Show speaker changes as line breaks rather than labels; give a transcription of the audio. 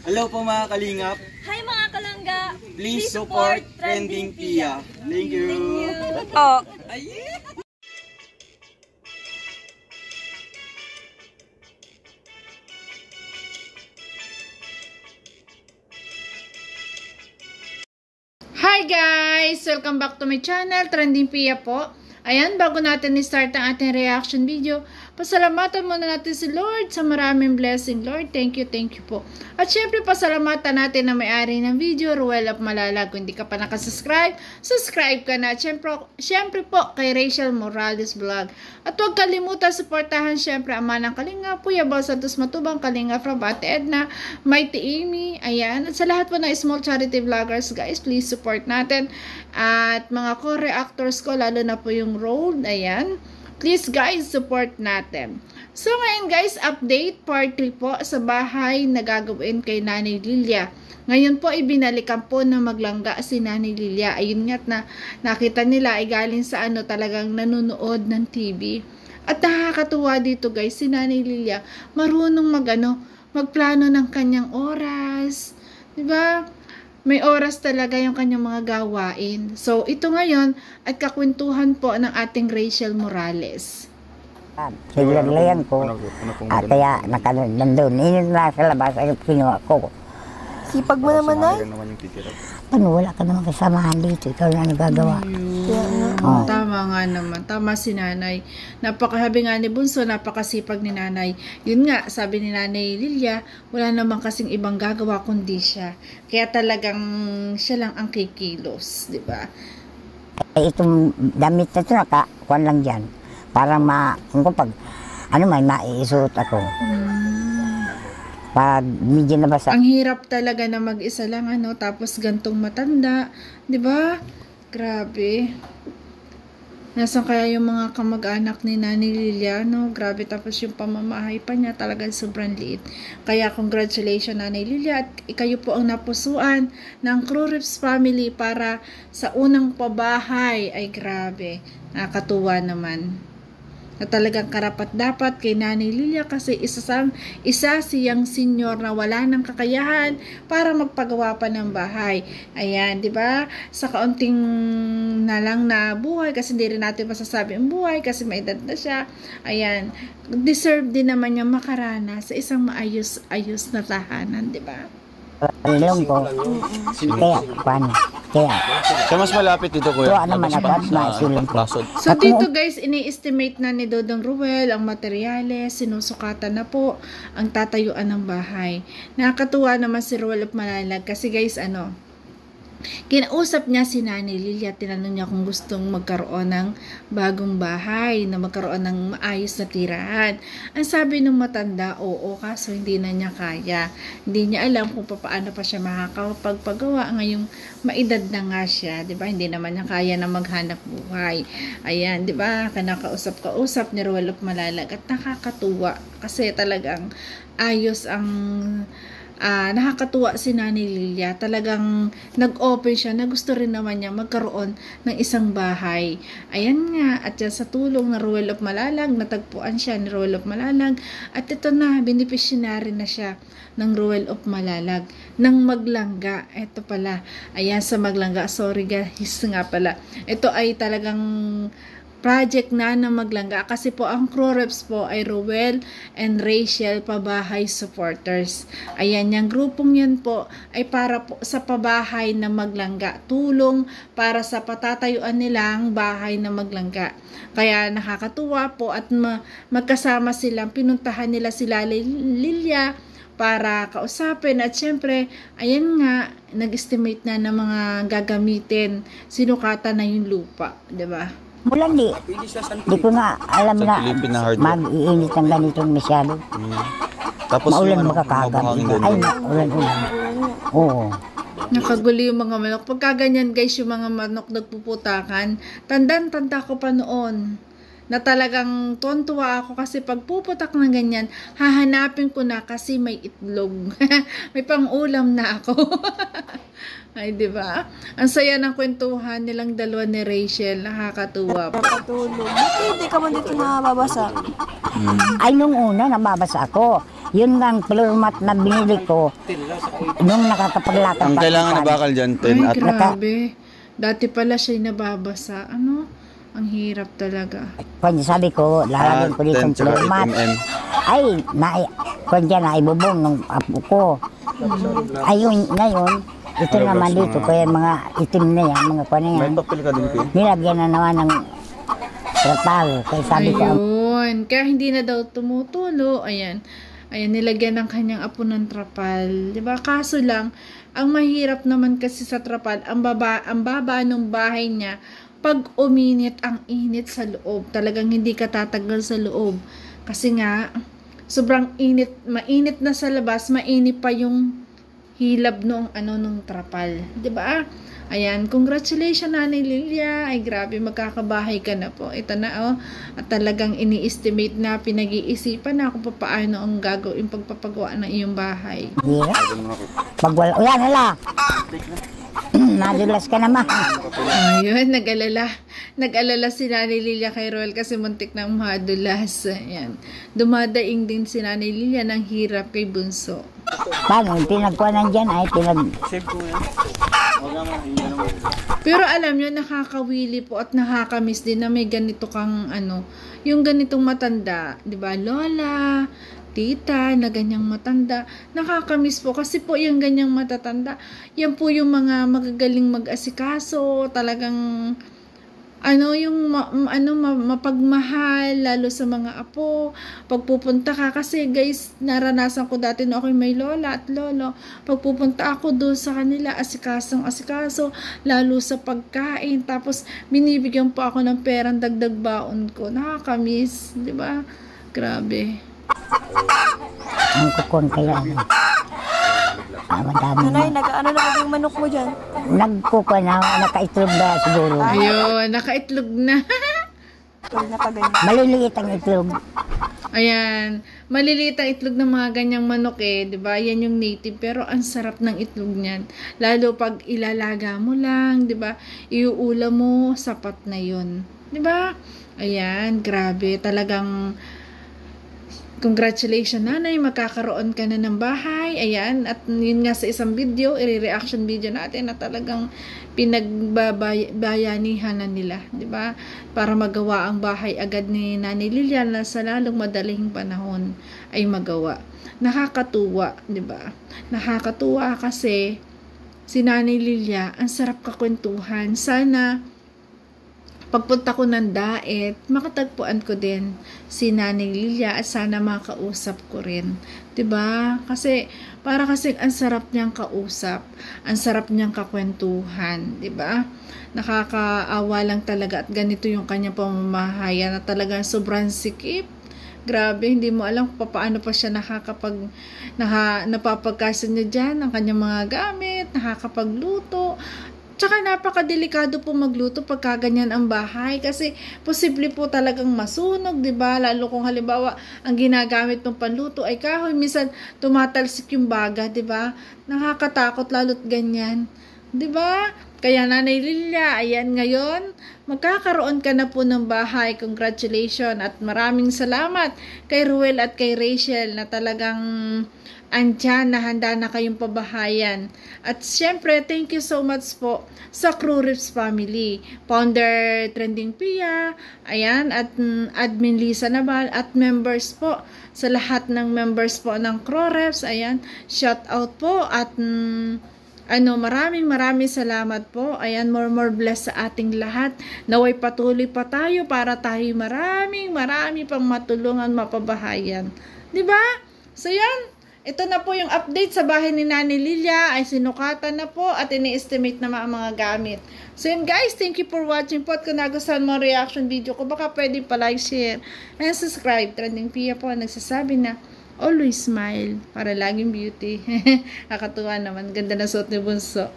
Hello po mga kalingap.
Hi mga kalangga.
Please support Trending Pia. Thank you.
Oh.
Hi guys! Welcome back to my channel, Trending Pia po. Ayan, bago natin i-start ang ating reaction video, pasalamatan muna natin si Lord sa maraming blessing. Lord, thank you po. At syempre, pasalamatan natin na may-ari ng video, Ruel of Malalag. Kung hindi ka pa nakasubscribe, subscribe ka na. At syempre po, kay Rachel Morales Vlog. At huwag kalimutan, supportahan syempre ang Manang Kalinga, Kuya Bal Santos Matubang, Kalinga from Ate Edna, Mighty Amy, ayan. At sa lahat po ng small charity vloggers, guys, please support natin. At mga co-reactors ko, lalo na po yung Road, ayan. Please guys, support natin. So ngayon guys, update part 3 po sa bahay na gagawin kay Nanay Lilia. Ngayon po, ibinalikan po na maglangga si Nanay Lilia. Ayun nga't na nakita nila ay galing sa talagang nanonood ng TV. At nakakatuwa dito guys, si Nanay Lilia marunong magplano ng kanyang oras. Diba? May oras talaga yung kanyang mga gawain. So, ito ngayon at kakwentuhan po ng ating Rachel Morales.
Sinirlayan ko. At kaya nandun. Yun na sa labas ay kinuha ko.
Sipag mo naman ay?
Paano wala ka naman kasamahan dito? Ikaw na nagagawa.
Tama nga naman. Tama si Nanay. Napakahabi nga ni Bunso, napakasipag ni Nanay. Yun nga, sabi ni Nanay Lilia, wala naman kasing ibang gagawa kundi siya. Kaya talagang siya lang ang kikilos, di ba?
Itong damit na ito, nakakuan lang dyan. Para pag may maiisuot ako. Pag medyo nabasa.
Ang hirap talaga na mag-isa lang, tapos gantong matanda, di ba? Grabe. Nasaan kaya yung mga kamag-anak ni Nanay Lilia, no? Grabe, tapos yung pamamahay pa niya talagang sobrang liit. Kaya congratulations Nanay Lilia at kayo po ang napusuan ng Crew Rips family para sa unang pabahay. Ay grabe, nakakatuwa naman. Na talagang karapat-dapat kay Nanay Lilia kasi isa siyang senior na wala ng kakayahan para magpagawa pa ng bahay. Ayan, di ba? Sa kaunting na lang na buhay, kasi hindi rin natin masasabi ang buhay kasi may edad na siya. Ayan, deserve din naman niya makaranas sa isang maayos-ayos na tahanan, di ba?
Ilong ko. Kaya, paano? Kaya.
Siya mas malapit dito, kuya.
Kaya naman agad, maisulong ko.
So dito guys, ini-estimate na ni Dodong Ruel ang materyales, sinusukatan na po ang tatayuan ng bahay. Nakakatuwa naman si Ruel of Malalag kasi guys, kinausap niya si Nanay Lilia, tinanong niya kung gustong magkaroon ng bagong bahay, na magkaroon ng maayos na tirahan. Ang sabi ng matanda, oo, kaso hindi na niya kaya. Hindi niya alam kung paano pa siya makakapagpagawa ngayong maedad na nga siya, 'di ba? Hindi naman niya kaya na maghanap buhay. Ayan, 'di ba? Kanakausap-kausap ni Ruel of Malalag at nakakatuwa kasi talagang ayos ang nakakatuwa si Nanay Lilia. Talagang nag-open siya na gusto rin naman niya magkaroon ng isang bahay. Ayan nga, at sa tulong ng Ruel of Malalag, natagpuan siya ni Ruel of Malalag at ito na, beneficiary na siya ng Ruel of Malalag ng Maglangga. Ito pala, ayan sa Maglangga, sorry guys nga pala, ito ay talagang project na Maglangga kasi po ang Crew Reps po ay Ruel and Rachel Pabahay Supporters. Ayan, yung grupong yan po ay para po sa pabahay na Maglangga, tulong para sa patatayuan nilang bahay na Maglangga. Kaya nakakatuwa po at magkasama silang pinuntahan nila sila Lilia para kausapin at syempre, ayan nga, nag-estimate na ng mga gagamitin, sinukatan na yung lupa, 'di ba?
Mula di ko na alam na mag-iinit ng ganitong masyado.
Tapos
maulan makakagam. Ay, maulan. Oo.
Nakagulo yung mga manok. Pagka ganyan guys, yung mga manok nagpuputakan, tanda ko pa noon na talagang tuwan-tuwa ako kasi pag puputak ng ganyan, hahanapin ko na kasi may itlog. May pang-ulam na ako. Ay, di ba? Ang saya ng kwentuhan nilang dalawa ni Rachel. Nakakatuwa po.
Nakatulog. Bakit hindi ka man dito nababasa?
Ay, nung una, nababasa ako. Yun lang, floor mat na binili ko nung nakakapaglakad.
Ang kailangan na bakal dyan, 10
Ay,
at
grabe. Dati pala siya'y nababasa. Ano? Ang hirap talaga.
Kung sabi ko, lalagyan ko dito
10
ng floor
tsaka
mat.
8 mm.
Ay, kung dyan naibubong ng apo ko. Ayun, ngayon, ito naman dito, kaya mga itim na yan, mga kwan na
May
yan,
papel ka din ko.
nilagyan na naman ng trapal. Kaya sabi ko,
Ayun. Kaya hindi na daw tumutulo. Ayan. Ayan, nilagyan ng kanyang apo ng trapal. Diba? Kaso lang, ang mahirap naman kasi sa trapal, ang baba ng bahay niya, pag uminit, ang init sa loob. Talagang hindi ka tatagal sa loob. Kasi nga, sobrang init, mainit na sa labas, mainit pa yung hilab nung nung trapal. 'Di ba? Ayan, congratulations Nanay Lilia. Ay grabe, magkakabahay ka na po. Ito na oh. At talagang ini-estimate na, pinag-iisipan na kung paano ang gagawin pagpapagawa ng iyong bahay.
hirap. Pag wala, o yan, hala. Nadulas ka naman.
Ayun, nag-alala si Nanay Lilia kay Roel kasi muntik nang madulas. Ayan. Dumadaing din si Nanay Lilia ng hirap kay Bunso.
Paano, pinagkuhanan dyan ay
Save ko yan. Huwag naman, hindi naman.
Pero alam nyo, nakakawili po at nakakamiss din na may ganito kang yung ganitong matanda, 'di ba? Lola, tita, na ganyang matanda. Nakakamiss po kasi po yung ganyang matatanda. Yan po yung mga magagaling mag-asikaso, talagang yung mapagmahal lalo sa mga apo. Pagpupunta ka kasi guys, naranasan ko dati na ako'y may lola at lolo. Pagpupunta ako doon sa kanila, asikaso lalo sa pagkain. Tapos binibigyan pa ako ng perang dagdag baon ko. Nakakamiss, 'di ba? Grabe.
ang kukon kaya. Madami
Nanay,
na.
nag-ano na ba yung manok mo dyan?
Nagkukon na, nakaitlog na siguro.
Ayun, nakaitlog na.
Huwag na paganyan.
Maliliit ang itlog.
Ayan, maliliit ang itlog ng mga ganyang manok 'di ba? Yan yung native pero ang sarap ng itlog niyan. Lalo pag ilalaga mo lang, 'di ba? Iuula mo, sapat na 'yon. 'Di ba? Ayan, grabe, talagang congratulations Nanay, magkakaroon ka na ng bahay. Ayan, at yun nga sa isang video, i-reaction video natin na talagang pinagbayanihan na nila, 'di ba? Para magawa ang bahay agad ni Nanay Lilia na sa lalong madaling panahon ay magawa. Nakakatuwa, 'di ba? Nakakatuwa kasi si Nanay Lilia, ang sarap kakwentuhan. Sana pagpunta ko ng daet, makatagpuan ko din si Nanay Lilia at sana makausap ko rin. 'Di ba? Kasi para kasi ang sarap niyang kausap, ang sarap niyang kakwentuhan, 'di ba? Nakakaawa lang talaga at ganito yung kanyang pamamahay na talagang sobrang sikip. Grabe, hindi mo alam kung paano pa siya napapagkasan niya dyan ang kanyang mga gamit, nakakapagluto. Tsaka napakadelikado po magluto pagka ganyan ang bahay kasi posible po talagang masunog, 'di ba? Lalo kung halimbawa ang ginagamit ng panluto ay kahoy, minsan tumatalsik yung baga, 'di ba? Nakakatakot lalo't ganyan, 'di ba? Kaya Nanay Lilia, ayan ngayon, magkakaroon ka na po ng bahay. Congratulations at maraming salamat kay Ruel at kay Rachel na talagang andyan na handa na kayong pabahayan. At syempre, thank you so much po sa Crew Rips family. Founder Trending Pia, ayan, at Admin Lisa Nabal, at members po, sa lahat ng members po ng Crew Rips, ayan, shout out po, at maraming salamat po. Ayan, more bless sa ating lahat. Naway patuloy pa tayo para tayo marami pang matulungan, mapabahayan. 'Di ba? So yan, ito na po yung update sa bahay ni Nanay Lilia. Ay sinukatan na po at ini-estimate na mga gamit. So yun guys, thank you for watching po. At kung nagustuhan mo reaction video ko, baka pwede pa like, share, and subscribe. Trending Pia po nagsasabi na always smile para laging beauty. Nakatuwa naman. Ganda na suot ni Bunso.